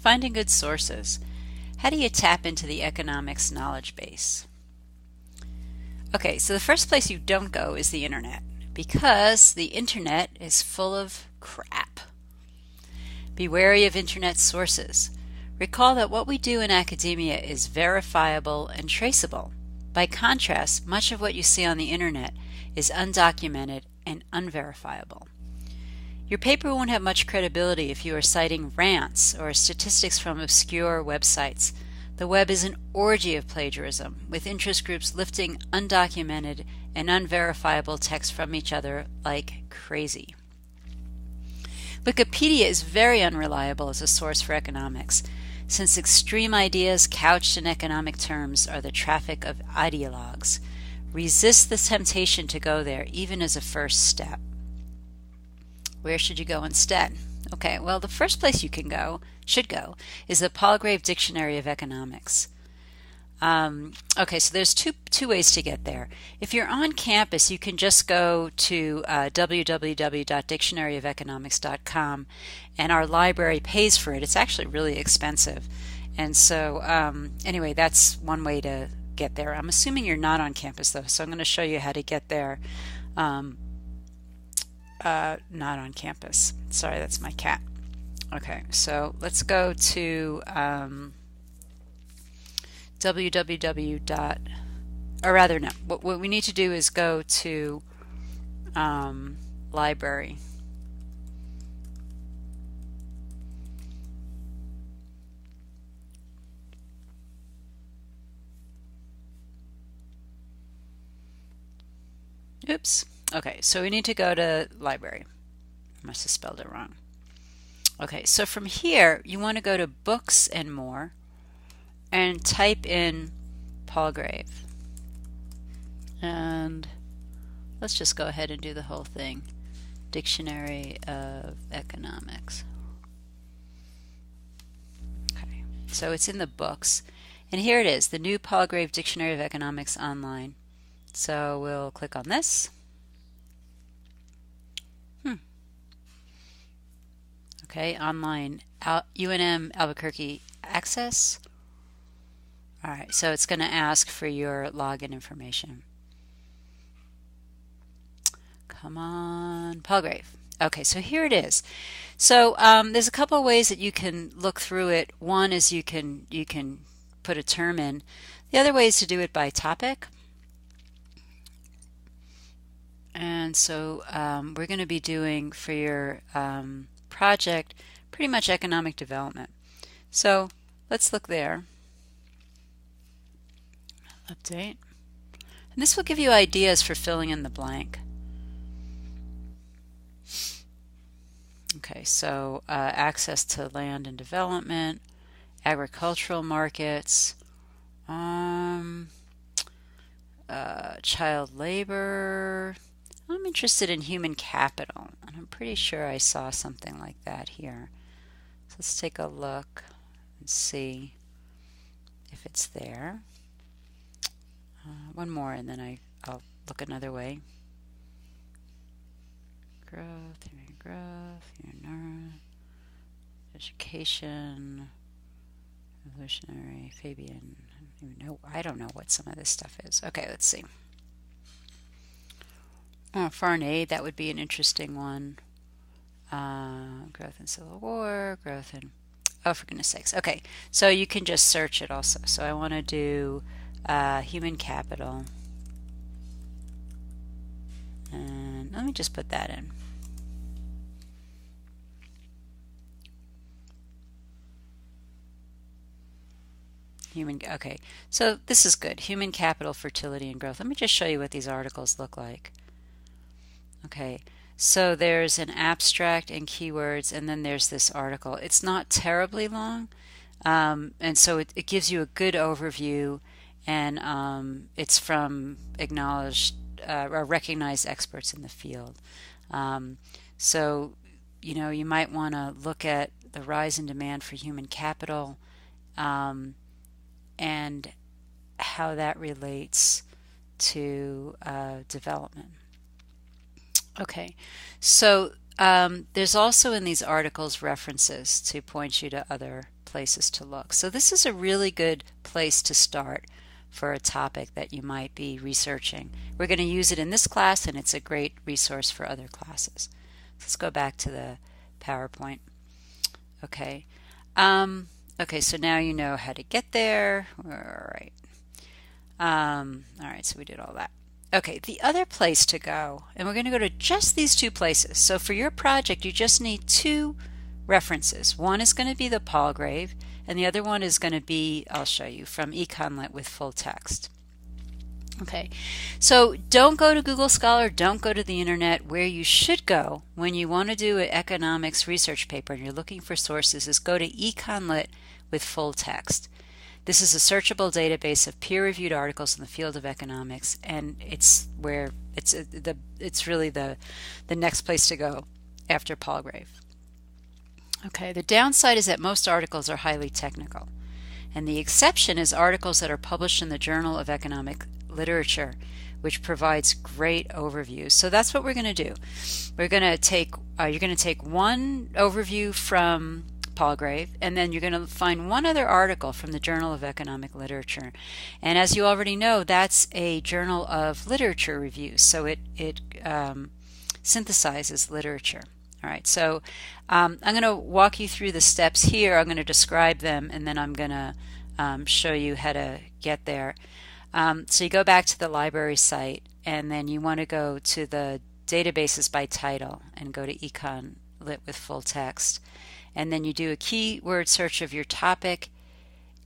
Finding good sources. How do you tap into the economics knowledge base? Okay, so the first place you don't go is the internet, because the internet is full of crap. Be wary of internet sources. Recall that what we do in academia is verifiable and traceable. By contrast, much of what you see on the internet is undocumented and unverifiable. Your paper won't have much credibility if you are citing rants or statistics from obscure websites. The web is an orgy of plagiarism, with interest groups lifting undocumented and unverifiable text from each other like crazy. Wikipedia is very unreliable as a source for economics, since extreme ideas couched in economic terms are the traffic of ideologues. Resist the temptation to go there, even as a first step. Where should you go instead? Okay, well, the first place you should go, is the Palgrave Dictionary of Economics. Okay, so there's two ways to get there. If you're on campus, you can just go to www.dictionaryofeconomics.com, and our library pays for it. It's actually really expensive. And so anyway, that's one way to get there. I'm assuming you're not on campus, though, so I'm going to show you how to get there. Not on campus. Sorry, that's my cat. Okay, so let's go to what we need to do is go to library. Oops. Okay, so we need to go to library. I must have spelled it wrong. Okay, so from here, you want to go to books and more and type in Palgrave. And let's just go ahead and do the whole thing. Dictionary of Economics. Okay, so it's in the books. And here it is, the new Palgrave Dictionary of Economics online. So we'll click on this. Okay, online UNM Albuquerque access. All right, so it's going to ask for your login information. Come on, Palgrave. Okay, so here it is. So there's a couple of ways that you can look through it. One is you can put a term in. The other way is to do it by topic. And so we're going to be doing for your project pretty much economic development. So let's look there. Update. And this will give you ideas for filling in the blank. Okay, so access to land and development, agricultural markets, child labor. I'm interested in human capital, and I'm pretty sure I saw something like that here. So let's take a look and see if it's there. One more, and then I'll look another way. Growth, education, evolutionary, Fabian. I don't know what some of this stuff is. Okay, let's see. Foreign aid, that would be an interesting one. Growth in Civil War, growth in, oh, for goodness sakes. Okay, so you can just search it also. So I want to do human capital. And let me just put that in. Okay, so this is good. Human capital, fertility, and growth. Let me just show you what these articles look like. Okay, so there's an abstract and keywords, and then there's this article. It's not terribly long, and so it gives you a good overview, and it's from acknowledged or recognized experts in the field. So, you might want to look at the rise in demand for human capital, and how that relates to development. Okay, so there's also in these articles references to point you to other places to look. So this is a really good place to start for a topic that you might be researching. We're going to use it in this class, and it's a great resource for other classes. Let's go back to the PowerPoint. Okay. Okay, so now you know how to get there. All right. All right, so we did all that. Okay, the other place to go, and we're going to go to just these two places. So for your project, you just need two references. One is going to be the Palgrave, and the other one is going to be, I'll show you, from Econlit with full text. Okay, so don't go to Google Scholar, don't go to the internet. Where you should go when you want to do an economics research paper and you're looking for sources is go to Econlit with full text. This is a searchable database of peer-reviewed articles in the field of economics, and it's where it's really the next place to go after Palgrave. Okay, the downside is that most articles are highly technical, and the exception is articles that are published in the Journal of Economic Literature, which provides great overviews. So that's what we're going to do. We're going to take you're going to take one overview from Palgrave, and then you're going to find one other article from the Journal of Economic Literature. And as you already know, that's a journal of literature reviews, so it synthesizes literature. All right, so I'm going to walk you through the steps here. I'm going to describe them, and then I'm going to show you how to get there. So you go back to the library site, and then you want to go to the databases by title and go to Econ Lit with full text. And then you do a keyword search of your topic,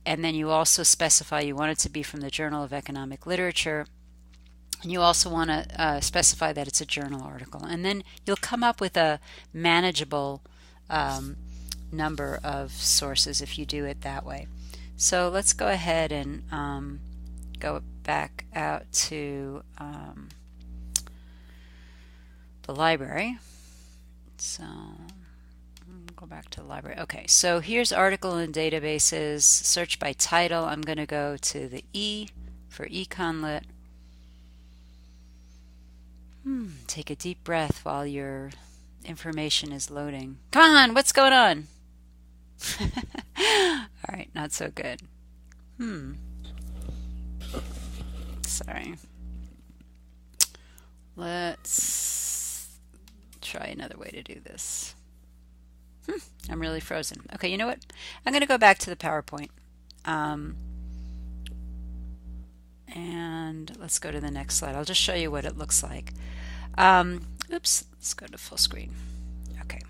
and then you also specify you want it to be from the Journal of Economic Literature, and you also want to specify that it's a journal article, and then you'll come up with a manageable number of sources if you do it that way. So let's go ahead and go back out to the library. So go back to the library. Okay, so here's article in databases, search by title. I'm going to go to the E for Econlit. Take a deep breath while your information is loading. Come on, what's going on? All right, not so good. Sorry. Let's try another way to do this. I'm really frozen. Okay, you know what? I'm going to go back to the PowerPoint. And let's go to the next slide. I'll just show you what it looks like. Oops, let's go to full screen. Okay,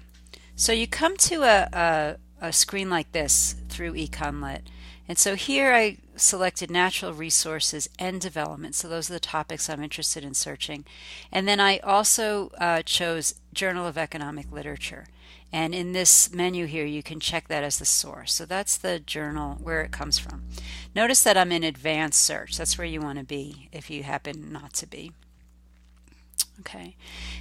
so you come to a screen like this through Econlit. And so here I selected natural resources and development. So those are the topics I'm interested in searching. And then I also chose Journal of Economic Literature. And in this menu here, you can check that as the source. So that's the journal where it comes from. Notice that I'm in advanced search. That's where you want to be if you happen not to be. Okay.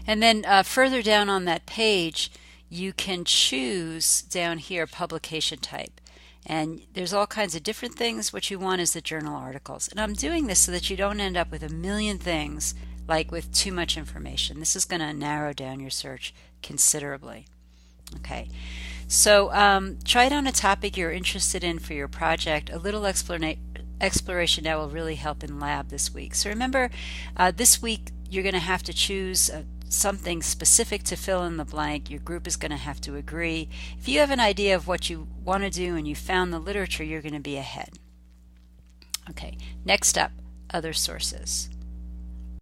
And then further down on that page, you can choose down here publication type. And there's all kinds of different things. What you want is the journal articles. And I'm doing this so that you don't end up with a million things, like with too much information. This is going to narrow down your search considerably. Okay, so try it on a topic you're interested in for your project. A little exploration now will really help in lab this week. So remember, this week you're going to have to choose something specific to fill in the blank. Your group is going to have to agree. If you have an idea of what you want to do and you found the literature, you're going to be ahead. Okay, next up, other sources.